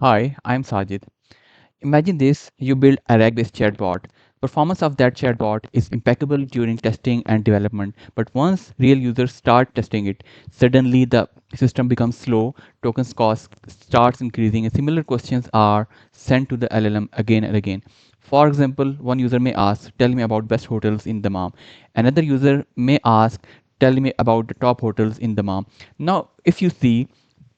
Hi, I'm Sajid. Imagine this, you build a RAG-based chatbot. Performance of that chatbot is impeccable during testing and development, but once real users start testing it, suddenly the system becomes slow, tokens cost starts increasing, and similar questions are sent to the LLM again and again. For example, one user may ask, tell me about best hotels in Dammam. Another user may ask, tell me about the top hotels in Dammam. Now, if you see,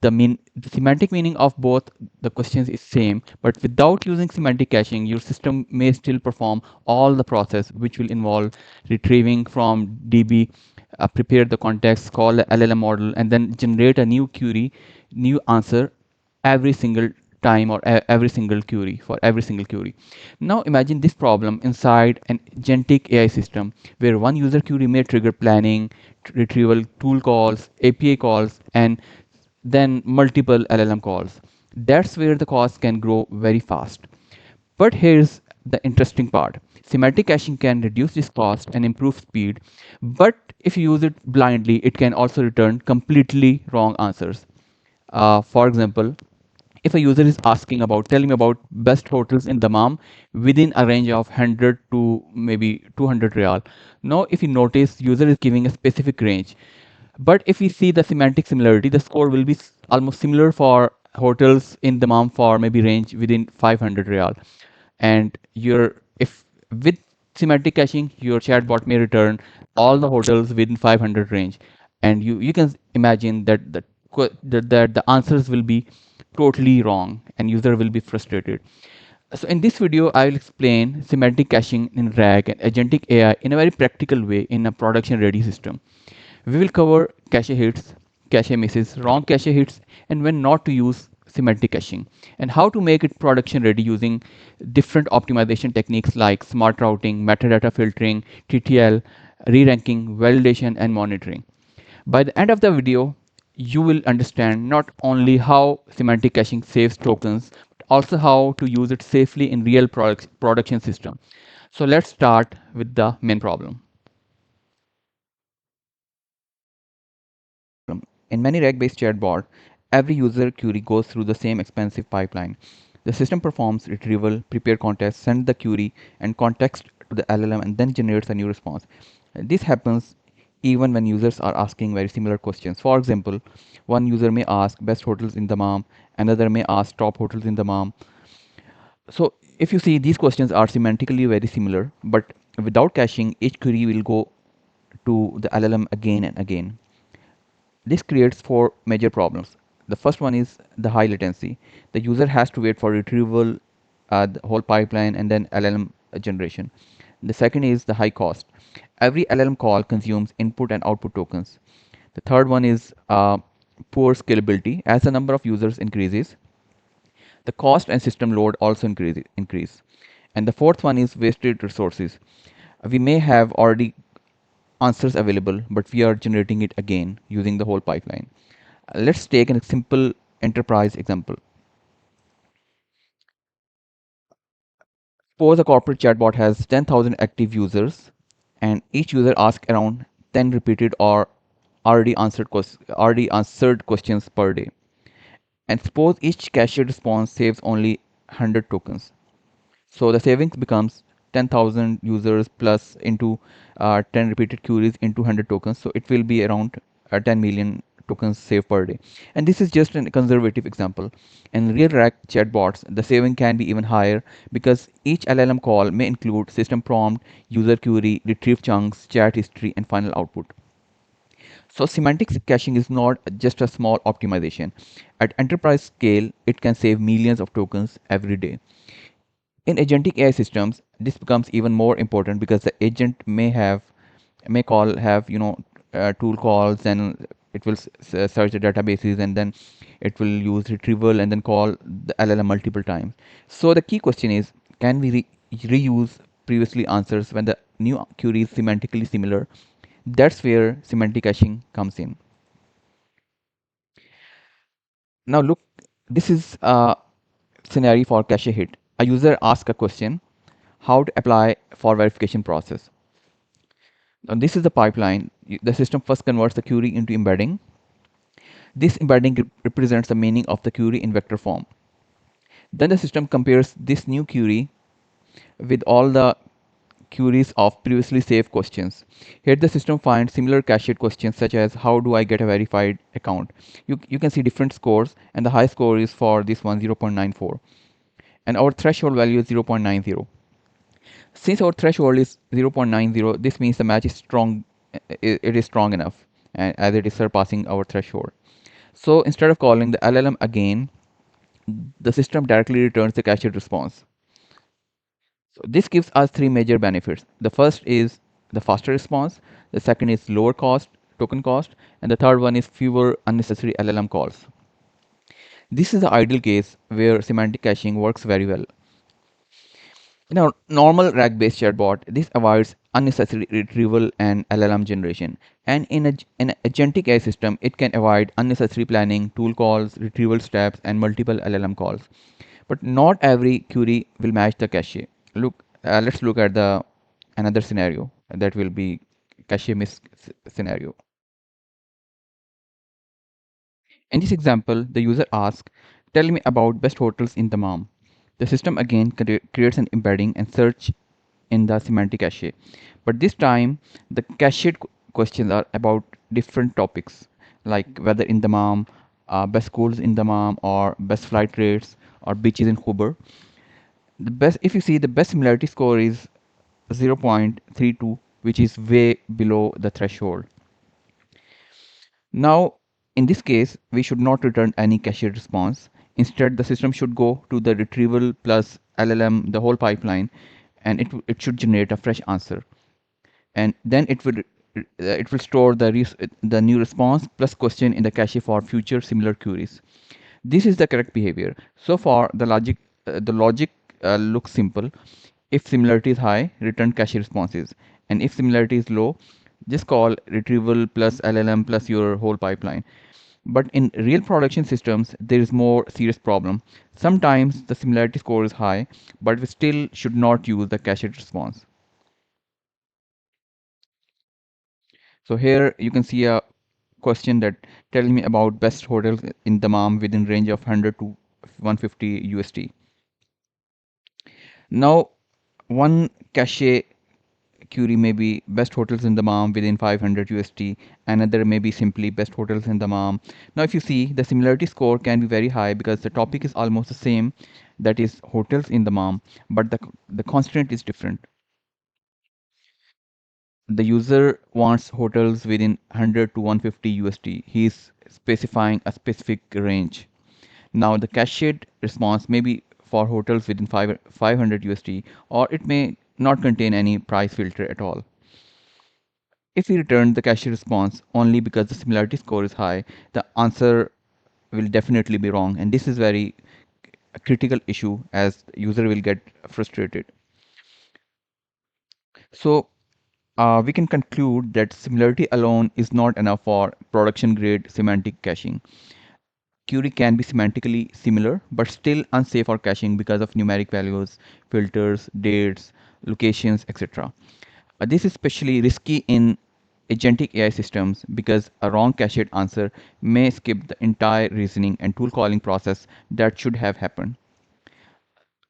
the semantic meaning of both the questions is same, but without using semantic caching your system may still perform all the process, which will involve retrieving from db, prepare the context, call the llm model, and then generate a new query, new answer every single time, or every single query for every single query. Now imagine this problem inside an agentic AI system where one user query may trigger planning, retrieval tool calls, API calls, and then multiple LLM calls. That's where the cost can grow very fast. But here's the interesting part. Semantic caching can reduce this cost and improve speed, but if you use it blindly, it can also return completely wrong answers. For example, if a user is asking about tell me about best hotels in Dammam within a range of 100 to maybe 200 real. Now, if you notice, user is giving a specific range. But if we see the semantic similarity, the score will be almost similar for hotels in Dammam for maybe range within 500 real. And your if with semantic caching, your chatbot may return all the hotels within 500 range, and you can imagine that that the answers will be totally wrong, and user will be frustrated. So in this video, I will explain semantic caching in RAG and agentic AI in a very practical way in a production ready system. We will cover cache hits, cache misses, wrong cache hits, and when not to use semantic caching, and how to make it production ready using different optimization techniques like smart routing, metadata filtering, TTL, re-ranking, validation, and monitoring. By the end of the video, you will understand not only how semantic caching saves tokens, but also how to use it safely in real production system. So let's start with the main problem. In many RAG-based chatbot, every user query goes through the same expensive pipeline. The system performs retrieval, prepare context, send the query and context to the LLM, and then generates a new response. This happens even when users are asking very similar questions. For example, one user may ask best hotels in Dammam, another may ask top hotels in Dammam. So if you see, these questions are semantically very similar, but without caching, each query will go to the LLM again and again. This creates four major problems. The first one is the high latency. The user has to wait for retrieval, the whole pipeline, and then LLM generation. The second is the high cost. Every LLM call consumes input and output tokens. The third one is poor scalability. As the number of users increases, the cost and system load also increase. And the fourth one is wasted resources. We may have already answers available, but we are generating it again using the whole pipeline. Let's take a simple enterprise example. Suppose a corporate chatbot has 10,000 active users, and each user asks around 10 repeated or already answered questions per day. And suppose each cache response saves only 100 tokens. So the savings becomes 10,000 users plus into 10 repeated queries into 100 tokens. So it will be around 10 million tokens saved per day. And this is just a conservative example. In real RAG chatbots, the saving can be even higher because each LLM call may include system prompt, user query, retrieve chunks, chat history, and final output. So semantic caching is not just a small optimization. At enterprise scale, it can save millions of tokens every day. In agentic AI systems, this becomes even more important because the agent may call have tool calls, and it will search the databases, and then it will use retrieval and then call the LLM multiple times. So the key question is, can we reuse previously answers when the new query is semantically similar? That's where semantic caching comes in. Now look, this is a scenario for cache hit. A user asks a question, how to apply for verification process. Now this is the pipeline. The system first converts the query into embedding. This embedding represents the meaning of the query in vector form. Then the system compares this new query with all the queries of previously saved questions. Here the system finds similar cached questions such as how do I get a verified account. You can see different scores, and the high score is for this one 0.94, and our threshold value is 0.90. Since our threshold is 0.90, this means the match is strong, it is strong enough, and as it is surpassing our threshold. So instead of calling the LLM again, the system directly returns the cached response. So this gives us three major benefits. The first is the faster response, the second is lower cost, token cost, and the third one is fewer unnecessary LLM calls. This is the ideal case where semantic caching works very well. In a normal RAG-based chatbot, this avoids unnecessary retrieval and LLM generation. And in an agentic AI system, it can avoid unnecessary planning, tool calls, retrieval steps, and multiple LLM calls. But not every query will match the cache. Let's look at the another scenario that will be cache miss scenario. In this example, the user asks, "Tell me about best hotels in Dammam." The system again creates an embedding and search in the semantic cache. But this time, the cached questions are about different topics, like whether in Dammam, best schools in Dammam, or best flight rates, or beaches in Khubar. The best, if you see, the best similarity score is 0.32, which is way below the threshold. Now, in this case, we should not return any cached response. Instead, the system should go to the retrieval plus LLM, the whole pipeline, and it should generate a fresh answer. And then it will store the new response plus question in the cache for future similar queries. This is the correct behavior. So far, the logic looks simple. If similarity is high, return cache responses, and if similarity is low, just call retrieval plus LLM plus your whole pipeline. But in real production systems, there is more serious problem. Sometimes the similarity score is high, but we still should not use the cached response. So here you can see a question that tell me about best hotels in Dammam within range of 100 to 150 USD. Now, one cache query may be best hotels in Dammam within 500 USD. Another may be simply best hotels in Dammam. Now, if you see, the similarity score can be very high because the topic is almost the same, that is hotels in Dammam, but the constraint is different. The user wants hotels within 100 to 150 USD. He is specifying a specific range. Now, the cached response may be for hotels within 500 USD, or it may not contain any price filter at all. If we return the cache response only because the similarity score is high, the answer will definitely be wrong, and this is very a critical issue as the user will get frustrated. So we can conclude that similarity alone is not enough for production grade semantic caching. Query can be semantically similar but still unsafe for caching because of numeric values, filters, dates, locations, etc. This is especially risky in agentic AI systems because a wrong cached answer may skip the entire reasoning and tool calling process that should have happened.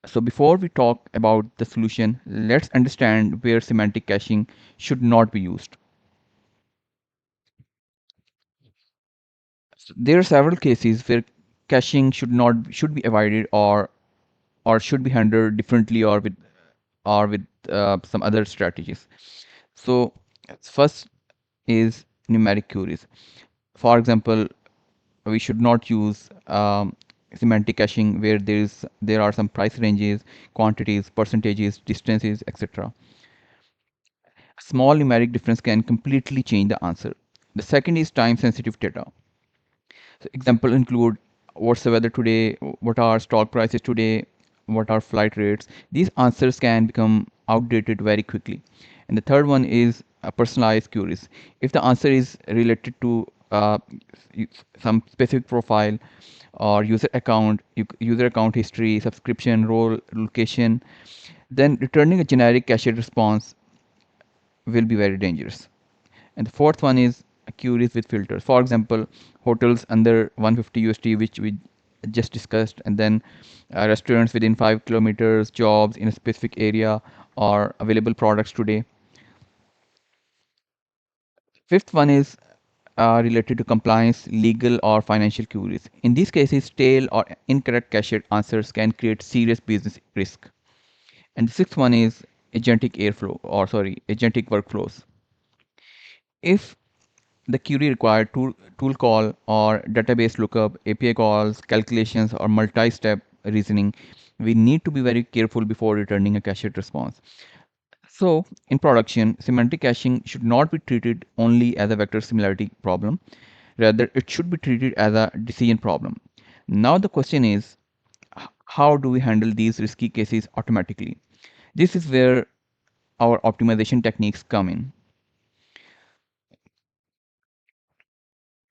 So before we talk about the solution, let's understand where semantic caching should not be used. So there are several cases where caching should be avoided or should be handled differently or with some other strategies. So first is numeric queries. For example, we should not use semantic caching where there are some price ranges, quantities, percentages, distances, etc. Small numeric difference can completely change the answer. The second is time sensitive data. So example include what's the weather today, what are stock prices today, what are flight rates. These answers can become outdated very quickly. And the third one is personalized queries. If the answer is related to some specific profile or user account history, subscription, role, location, then returning a generic cached response will be very dangerous. And the fourth one is queries with filters. For example, hotels under 150 USD, just discussed, and then restaurants within 5 kilometers, jobs in a specific area, or available products today. Fifth one is related to compliance, legal, or financial queries. In these cases, stale or incorrect cached answers can create serious business risk. And the sixth one is agentic workflows. If the query required tool call or database lookup, API calls, calculations, or multi-step reasoning, we need to be very careful before returning a cached response. So, in production, semantic caching should not be treated only as a vector similarity problem. Rather, it should be treated as a decision problem. Now, the question is, how do we handle these risky cases automatically? This is where our optimization techniques come in.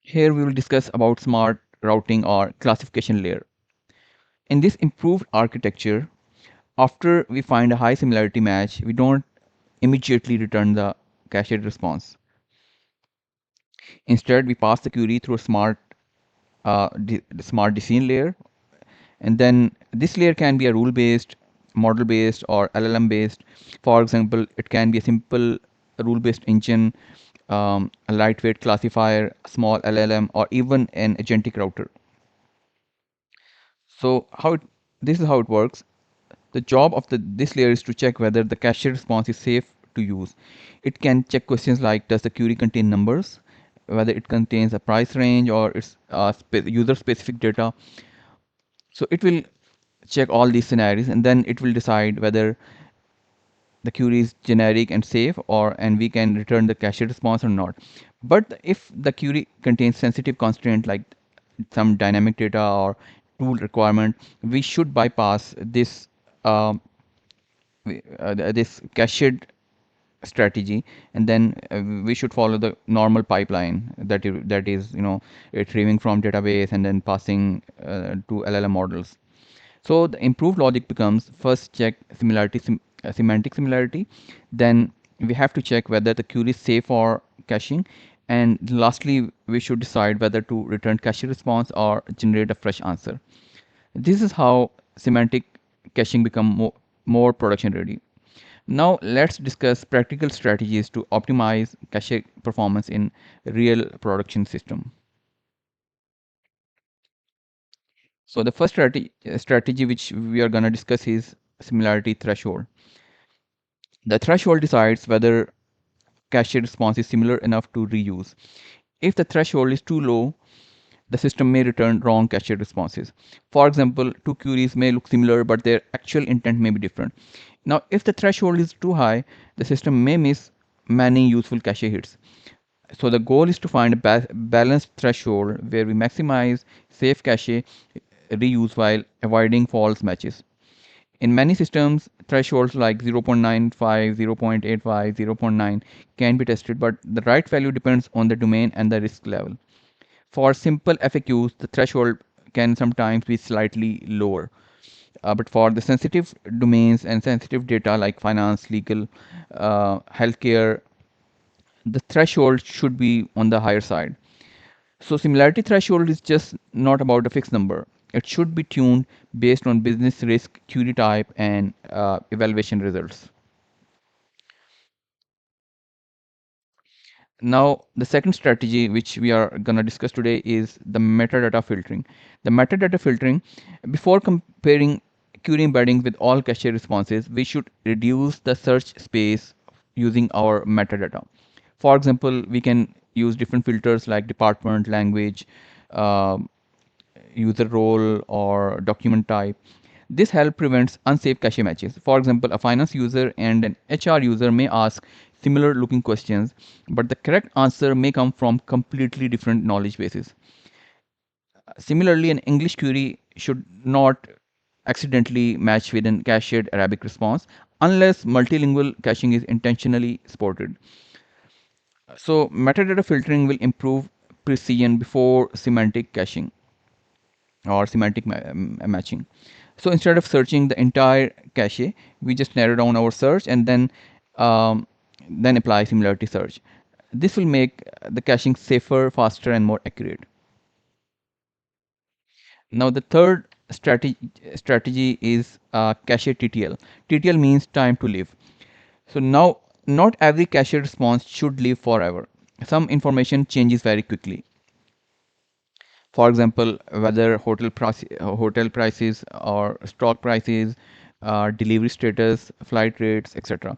Here we will discuss about smart routing or classification layer. In this improved architecture, after we find a high similarity match, we don't immediately return the cached response. Instead, we pass the query through a smart decision layer, and then this layer can be a rule based, model based, or LLM based. For example, it can be a simple rule based engine, a lightweight classifier, a small LLM, or even an agentic router. So this is how it works. The job of this layer is to check whether the cached response is safe to use. It can check questions like, does the query contain numbers, whether it contains a price range, or it's user specific data. So it will check all these scenarios, and then it will decide whether the query is generic and safe, or and we can return the cached response or not. But if the query contains sensitive constraint like some dynamic data or tool requirement, we should bypass um, this cached strategy, and then we should follow the normal pipeline that is retrieving from database and then passing to LLM models. So the improved logic becomes, first check semantic similarity, then we have to check whether the query is safe for caching, and lastly we should decide whether to return cache response or generate a fresh answer. This is how semantic caching become more production ready. Now let's discuss practical strategies to optimize cache performance in real production system. So the first strategy which we are going to discuss is similarity threshold. The threshold decides whether cache response is similar enough to reuse. If the threshold is too low, the system may return wrong cache responses. For example, two queries may look similar, but their actual intent may be different. Now, if the threshold is too high, the system may miss many useful cache hits. So the goal is to find a balanced threshold where we maximize safe cache reuse while avoiding false matches. In many systems, thresholds like 0.95, 0.85, 0.9 can be tested, but the right value depends on the domain and the risk level. For simple FAQs, the threshold can sometimes be slightly lower. But for the sensitive domains and sensitive data like finance, legal, healthcare, the threshold should be on the higher side. So similarity threshold is just not about a fixed number. It should be tuned based on business risk, query type, and evaluation results. Now, the second strategy which we are going to discuss today is the metadata filtering. The metadata filtering, before comparing query embeddings with all cache responses, we should reduce the search space using our metadata. For example, we can use different filters like department, language, uh, user role, or document type. This help prevents unsafe cache matches. For example, a finance user and an HR user may ask similar looking questions, but the correct answer may come from completely different knowledge bases. Similarly, an English query should not accidentally match with an cached Arabic response unless multilingual caching is intentionally supported. So metadata filtering will improve precision before semantic caching or semantic matching. So instead of searching the entire cache, we just narrow down our search and then apply similarity search. This will make the caching safer, faster, and more accurate. Now the third strategy is cache TTL. TTL means time to live. So now not every cache response should live forever. Some information changes very quickly. For example, whether hotel prices or stock prices, delivery status, flight rates, etc.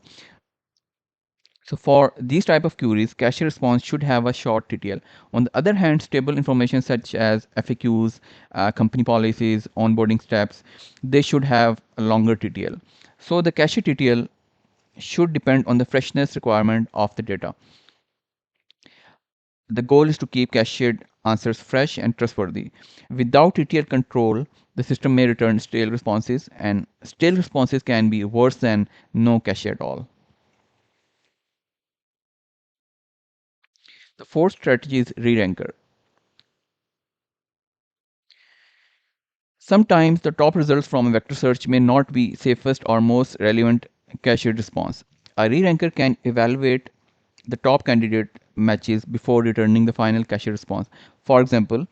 So for these type of queries, cache response should have a short TTL. On the other hand, stable information such as FAQs, company policies, onboarding steps, they should have a longer TTL. So the cache TTL should depend on the freshness requirement of the data. The goal is to keep cached answers fresh and trustworthy. Without TTL control, the system may return stale responses, and stale responses can be worse than no cache at all. The fourth strategy is re-ranker. Sometimes the top results from a vector search may not be safest or most relevant cached response. A re-ranker can evaluate the top candidate matches before returning the final cache response. For example,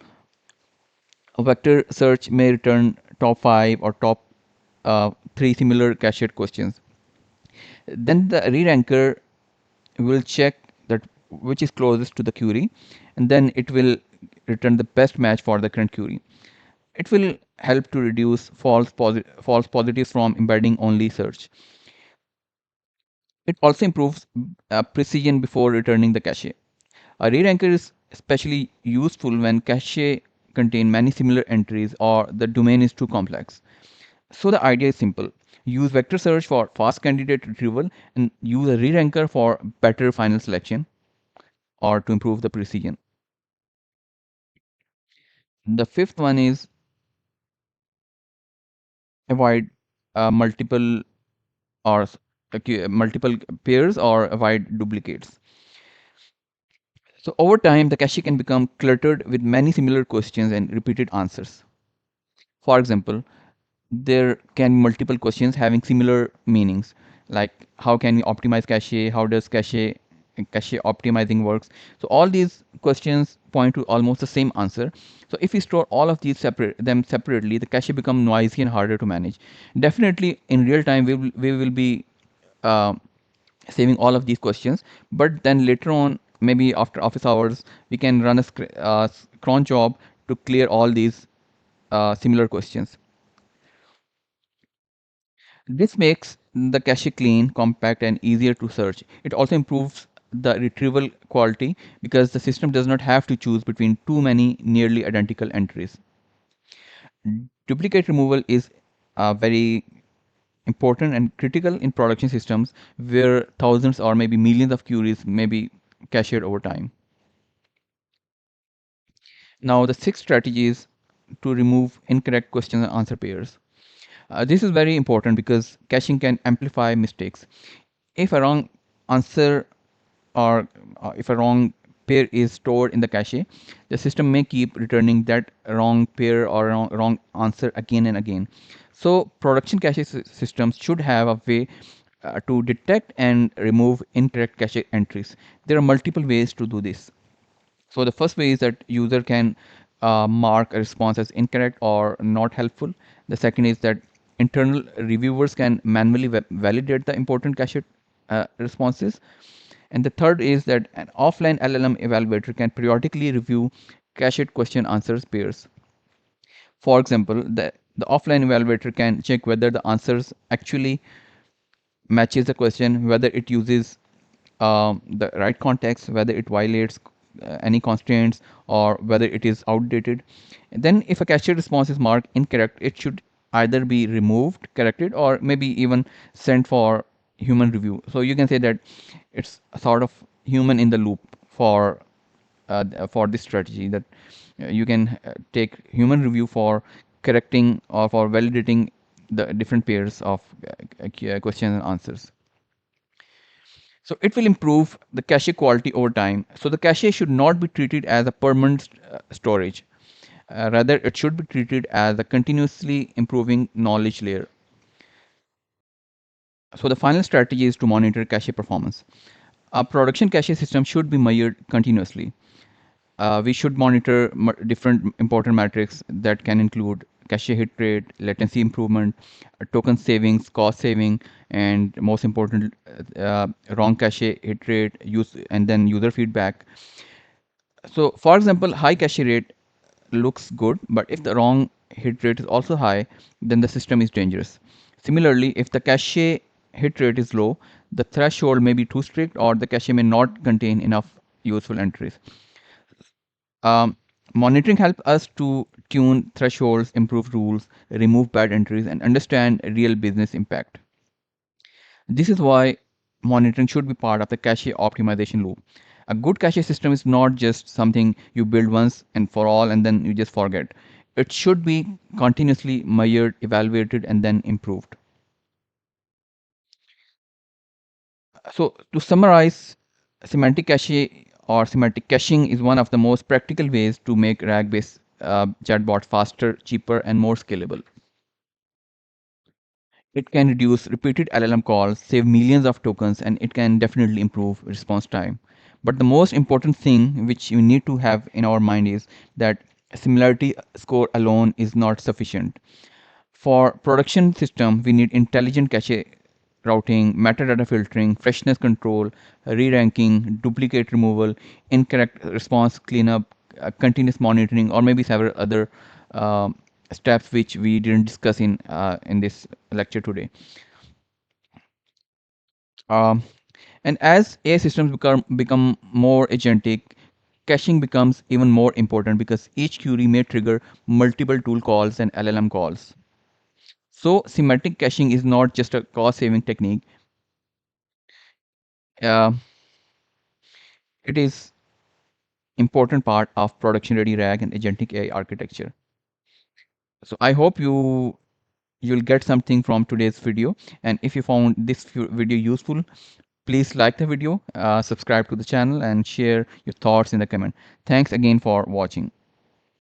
a vector search may return top 5 or top 3 similar cached questions. Then the re-ranker will check that which is closest to the query, and then it will return the best match for the current query. It will help to reduce false positives from embedding only search. It also improves precision before returning the cache. A re-ranker is especially useful when cache contain many similar entries or the domain is too complex. So the idea is simple. Use vector search for fast candidate retrieval and use a re-ranker for better final selection or to improve the precision. The fifth one is avoid multiple or multiple pairs or avoid duplicates. So over time, the cache can become cluttered with many similar questions and repeated answers. For example, there can be multiple questions having similar meanings, like how can we optimize cache, how does cache optimizing works. So all these questions point to almost the same answer. So if we store all of these separately, the cache become noisy and harder to manage. Definitely in real time we will be uh, saving all of these questions, but then later on, maybe after office hours, we can run a cron job to clear all these similar questions. This makes the cache clean, compact, and easier to search. It also improves the retrieval quality because the system does not have to choose between too many nearly identical entries. Duplicate removal is very important and critical in production systems where thousands or maybe millions of queries may be cached over time. Now, the sixth strategy is to remove incorrect question and answer pairs. This is very important because caching can amplify mistakes. If a wrong answer or if a wrong pair is stored in the cache, the system may keep returning that wrong pair or wrong answer again and again. So production cache systems should have a way to detect and remove incorrect cache entries. There are multiple ways to do this. So the first way is that user can mark a response as incorrect or not helpful. The second is that internal reviewers can manually validate the important cache responses. And the third is that an offline LLM evaluator can periodically review cached question answers pairs. For example, the offline evaluator can check whether the answers actually matches the question, whether it uses the right context, whether it violates any constraints, or whether it is outdated. And then, if a cached response is marked incorrect, it should either be removed, corrected, or maybe even sent for human review. So you can say that it's a sort of human in the loop for this strategy, that you can take human review for correcting or for validating the different pairs of questions and answers. So it will improve the cache quality over time. So the cache should not be treated as a permanent storage. Rather, it should be treated as a continuously improving knowledge layer. So the final strategy is to monitor cache performance. A production cache system should be measured continuously. We should monitor different important metrics that can include cache hit rate, latency improvement, token savings, cost saving, and most important, wrong cache hit rate, use, and then user feedback. So, for example, high cache rate looks good, but if the wrong hit rate is also high, then the system is dangerous. Similarly, if the cache hit rate is low, the threshold may be too strict, or the cache may not contain enough useful entries. Monitoring helps us to tune thresholds, improve rules, remove bad entries, and understand real business impact. This is why monitoring should be part of the cache optimization loop. A good cache system is not just something you build once and for all and then you just forget. It should be continuously measured, evaluated, and then improved. So, to summarize, semantic cache or semantic caching is one of the most practical ways to make RAG based chatbot faster, cheaper, and more scalable. It can reduce repeated LLM calls, save millions of tokens, and it can definitely improve response time. But the most important thing which you need to have in our mind is that similarity score alone is not sufficient. For production system, we need intelligent cache routing, metadata filtering, freshness control, re-ranking, duplicate removal, incorrect response cleanup, continuous monitoring, or maybe several other uh, steps which we didn't discuss in this lecture today. Um, and as AI systems become more agentic, caching becomes even more important because each query may trigger multiple tool calls and LLM calls. So semantic caching is not just a cost-saving technique. Uh, it is important part of production-ready RAG and agentic AI architecture. So I hope you'll get something from today's video. And if you found this video useful, please like the video, subscribe to the channel, and share your thoughts in the comment. Thanks again for watching.